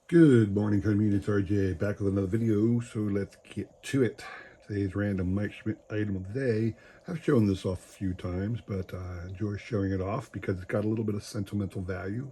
Good morning, community. It's RJ back with another video. So let's get to it. Today's random Mike Schmidt item of the day. I've shown this off a few times, but I enjoy showing it off because it's got a little bit of sentimental value.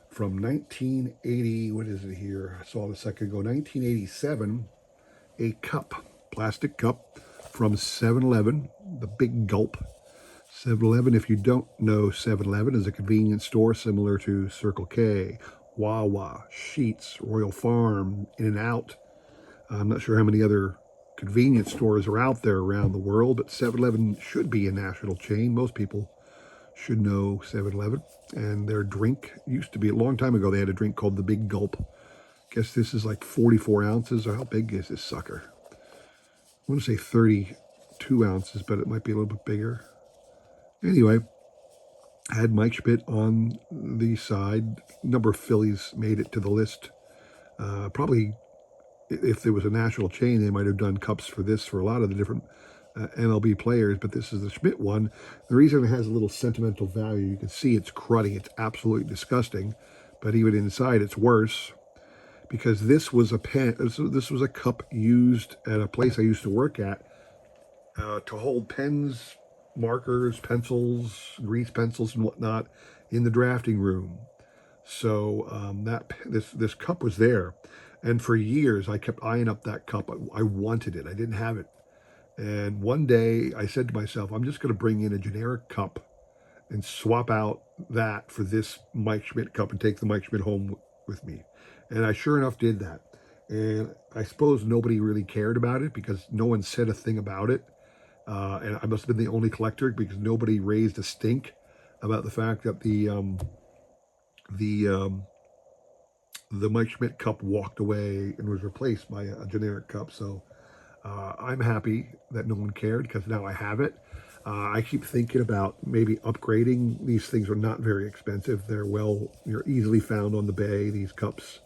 From 1980, what is it here? I saw it a second ago. 1987, a cup, plastic cup from 7-Eleven, the Big Gulp. 7-Eleven, if you don't know, 7-Eleven is a convenience store similar to Circle K, Wawa, Sheetz, Royal Farm, In-N-Out. I'm not sure how many other convenience stores are out there around the world, but 7-Eleven should be a national chain. Most people should know 7-Eleven. And their drink used to be, a long time ago, they had a drink called the Big Gulp. Guess this is like 44 ounces. Or how big is this sucker? I want to say 32 ounces, but it might be a little bit bigger. Anyway, I had Mike Schmidt on the side. A number of Phillies made it to the list. Probably, if there was a national chain, they might have done cups for this for a lot of the different MLB players, but this is the Schmidt one. The reason it has a little sentimental value, you can see it's cruddy. It's absolutely disgusting, but even inside, it's worse because this was a pen. This was a cup used at a place I used to work at to hold pens, markers, pencils, grease pencils, and whatnot in the drafting room. So this cup was there, and for years I kept eyeing up that cup. I wanted it. I didn't have it, and one day I said to myself, "I'm just going to bring in a generic cup and swap out that for this Mike Schmidt cup and take the Mike Schmidt home with me." And I sure enough did that. And I suppose nobody really cared about it because no one said a thing about it. And I must have been the only collector because nobody raised a stink about the fact that the the Mike Schmidt cup walked away and was replaced by a generic cup. So I'm happy that no one cared because now I have it. I keep thinking about maybe upgrading. These things are not very expensive. You're easily found on the bay, these cups.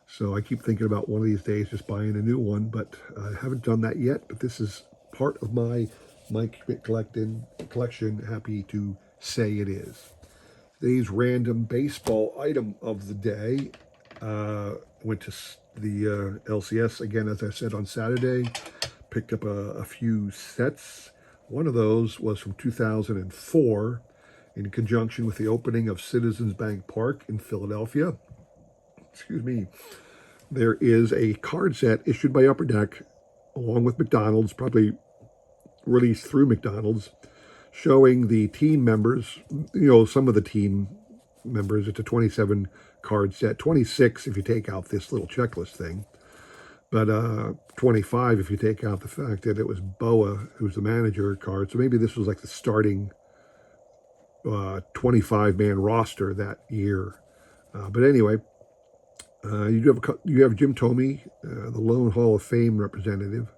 So I keep thinking about one of these days just buying a new one, but I haven't done that yet. But this is part of my Mike Schmidt collection. Happy to say it is. Today's random baseball item of the day went to the LCS again, as I said on Saturday. Picked up a few sets. One of those was from 2004 in conjunction with the opening of Citizens Bank Park in Philadelphia. Excuse me. There is a card set issued by Upper Deck along with McDonald's, probably released through McDonald's, showing the team members, some of the team members. It's a 27 card set, 26 if you take out this little checklist thing, but 25 if you take out the fact that it was Boa who's the manager card. So maybe this was like the starting 25-man roster that year. But anyway, you have Jim Thome, the lone Hall of Fame representative.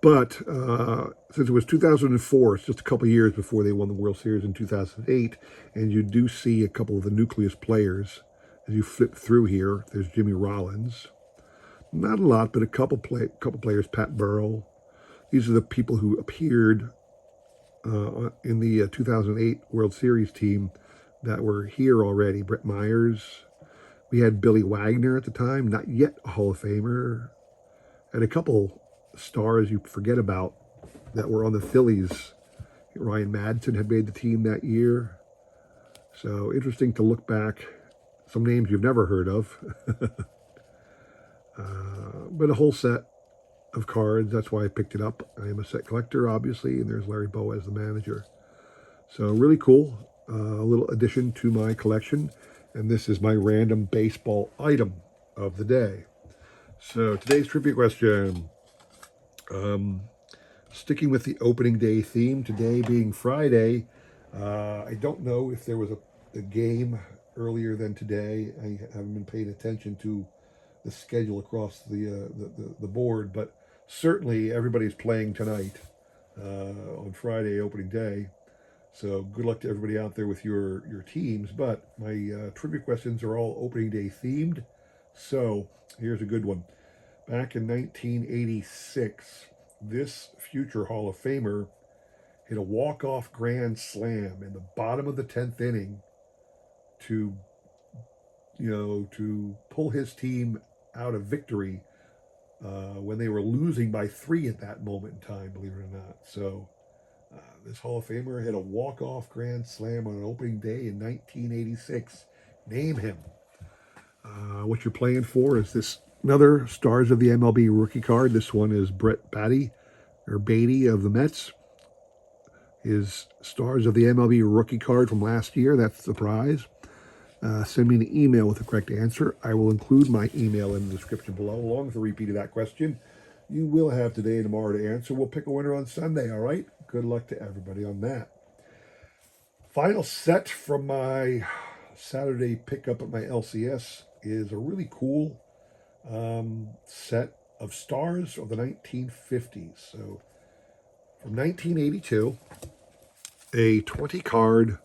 But since it was 2004, it's just a couple years before they won the World Series in 2008, and you do see a couple of the nucleus players as you flip through here. There's Jimmy Rollins, not a lot, but a couple players. Pat Burrell. These are the people who appeared in the 2008 World Series team that were here already. Brett Myers. We had Billy Wagner at the time, not yet a Hall of Famer, and a couple stars you forget about that were on the Phillies. Ryan Madsen had made the team that year. So interesting to look back. Some names you've never heard of. But a whole set of cards. That's why I picked it up. I am a set collector, obviously, and there's Larry Bowa as the manager. So really cool. A little addition to my collection. And this is my random baseball item of the day. So today's trivia question. Sticking with the opening day theme, today being Friday, I don't know if there was a game earlier than today. I haven't been paying attention to the schedule across the board, but certainly everybody's playing tonight on Friday, opening day. So good luck to everybody out there with your teams. But my trivia questions are all opening day themed. So here's a good one. Back in 1986, this future Hall of Famer hit a walk-off grand slam in the bottom of the 10th inning to to pull his team out of victory when they were losing by 3 at that moment in time, believe it or not. So this Hall of Famer had a walk-off grand slam on an opening day in 1986. Name him. What you're playing for is this another Stars of the MLB rookie card. This one is Brett Beatty of the Mets. His Stars of the MLB rookie card from last year. That's the prize. Send me an email with the correct answer. I will include my email in the description below, along with a repeat of that question. You will have today and tomorrow to answer. We'll pick a winner on Sunday, all right? Good luck to everybody on that. Final set from my Saturday pickup at my LCS is a really cool set of stars of the 1950s. So from 1982, a 20-card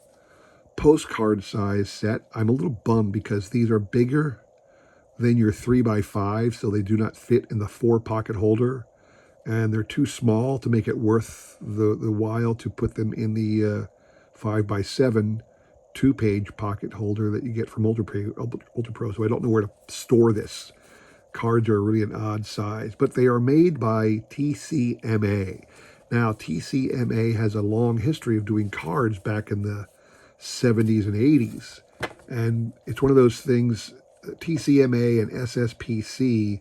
postcard size set. I'm a little bummed because these are bigger than your 3x5, so they do not fit in the 4-pocket holder, and they're too small to make it worth the while to put them in the 5x7 2-page pocket holder that you get from Ultra Pro. So I don't know where to store this. Cards are really an odd size, but they are made by TCMA. Now, TCMA has a long history of doing cards back in the 70s and 80s. And it's one of those things, TCMA and SSPC,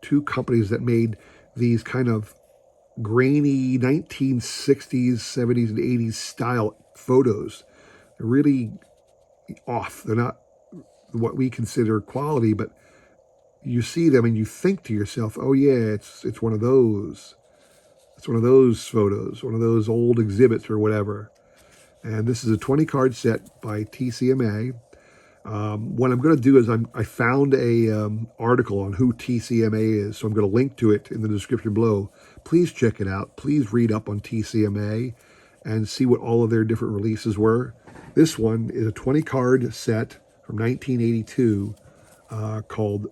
two companies that made these kind of grainy 1960s, 70s, and 80s style photos. They're really off. They're not what we consider quality, but you see them and you think to yourself, oh yeah, it's one of those. It's one of those photos, one of those old exhibits or whatever. And this is a 20-card set by TCMA. What I'm going to do is I found a article on who TCMA is, so I'm going to link to it in the description below. Please check it out. Please read up on TCMA and see what all of their different releases were. This one is a 20-card set from 1982 called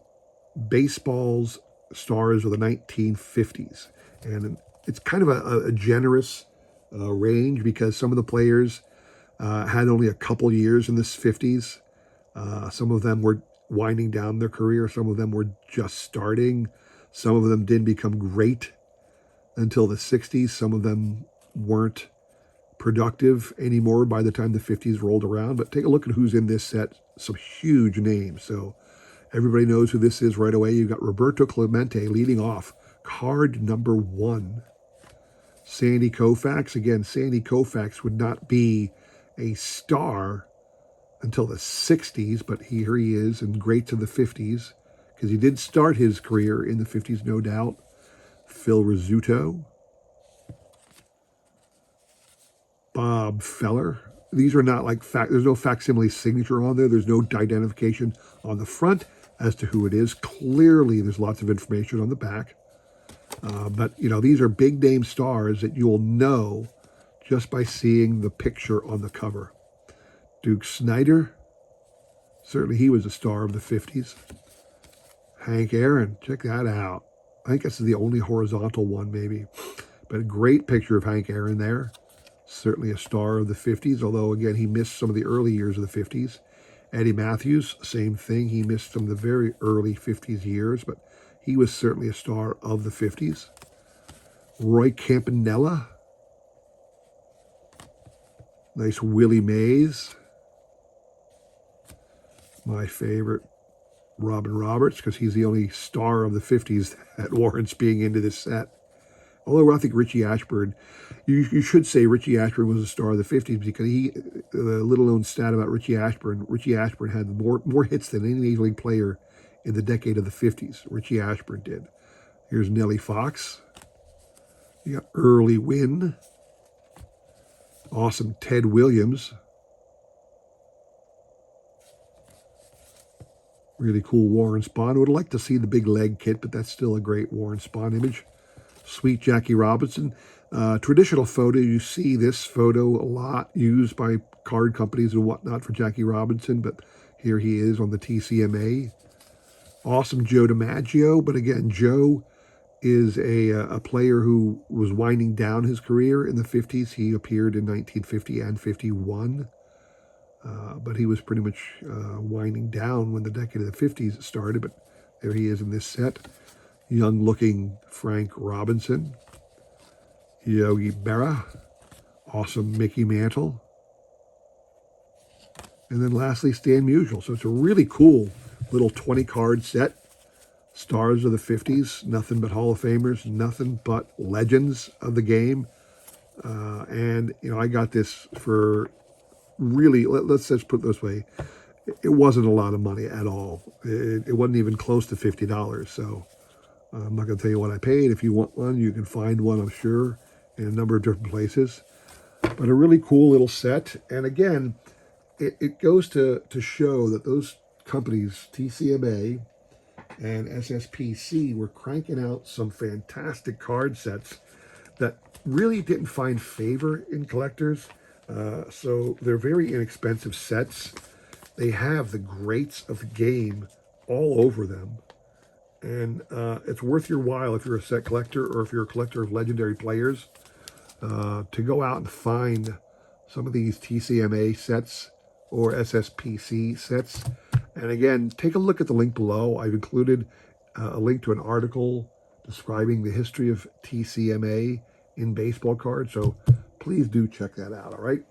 Baseball's Stars of the 1950s. And it's kind of a generous range because some of the players had only a couple years in the 50s. Some of them were winding down their career. Some of them were just starting. Some of them didn't become great until the 60s. Some of them weren't productive anymore by the time the 50s rolled around. But take a look at who's in this set. Some huge names. So everybody knows who this is right away. You've got Roberto Clemente leading off. Card number 1. Sandy Koufax. Again, Sandy Koufax would not be a star until the 60s, but here he is, and great to the 50s, because he did start his career in the 50s, no doubt. Phil Rizzuto. Bob Feller. These are not like, there's no facsimile signature on there. There's no identification on the front as to who it is. Clearly, there's lots of information on the back. But, these are big name stars that you'll know just by seeing the picture on the cover. Duke Snider, certainly he was a star of the 50s. Hank Aaron, check that out. I think this is the only horizontal one maybe. But a great picture of Hank Aaron there. Certainly a star of the 50s, although again he missed some of the early years of the 50s. Eddie Matthews, same thing. He missed some of the very early 50s years, but he was certainly a star of the 50s. Roy Campanella. Nice Willie Mays. My favorite, Robin Roberts, because he's the only star of the 50s that warrants being into this set. Although I think Richie Ashburn, you should say Richie Ashburn was a star of the 50s because the little known stat about Richie Ashburn had more hits than any Major League player in the decade of the 50s. Richie Ashburn did. Here's Nellie Fox. You got Early Wynn. Awesome Ted Williams. Really cool Warren Spahn. Would like to see the big leg kit, but that's still a great Warren Spahn image. Sweet Jackie Robinson. Traditional photo, you see this photo a lot used by card companies and whatnot for Jackie Robinson, but here he is on the TCMA. Awesome Joe DiMaggio, but again, Joe is a player who was winding down his career in the 50s. He appeared in 1950 and 51. but he was pretty much winding down when the decade of the 50s started, but there he is in this set. Young-looking Frank Robinson, Yogi Berra, awesome Mickey Mantle, and then lastly, Stan Musial. So it's a really cool little 20-card set. Stars of the 50s, nothing but Hall of Famers, nothing but legends of the game. And, you know, I got this for really, let's just put it this way, it wasn't a lot of money at all. It wasn't even close to $50. So I'm not going to tell you what I paid. If you want one, you can find one, I'm sure, in a number of different places. But a really cool little set. And again, it goes to show that those companies, TCMA and SSPC, were cranking out some fantastic card sets that really didn't find favor in collectors. So they're very inexpensive sets. They have the greats of the game all over them. And it's worth your while if you're a set collector or if you're a collector of legendary players to go out and find some of these TCMA sets or SSPC sets. And again, take a look at the link below. I've included a link to an article describing the history of TCMA in baseball cards. So please do check that out, all right?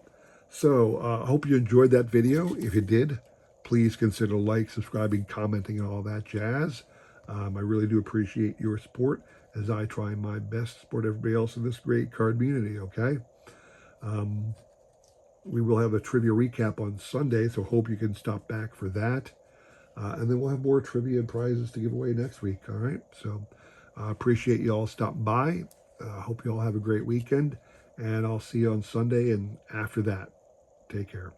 So I hope you enjoyed that video. If you did, please consider like, subscribing, commenting, and all that jazz. I really do appreciate your support as I try my best to support everybody else in this great card community, okay? We will have a trivia recap on Sunday, so hope you can stop back for that. And then we'll have more trivia and prizes to give away next week, all right? So I appreciate you all stopping by. Hope you all have a great weekend, and I'll see you on Sunday and after that. Take care.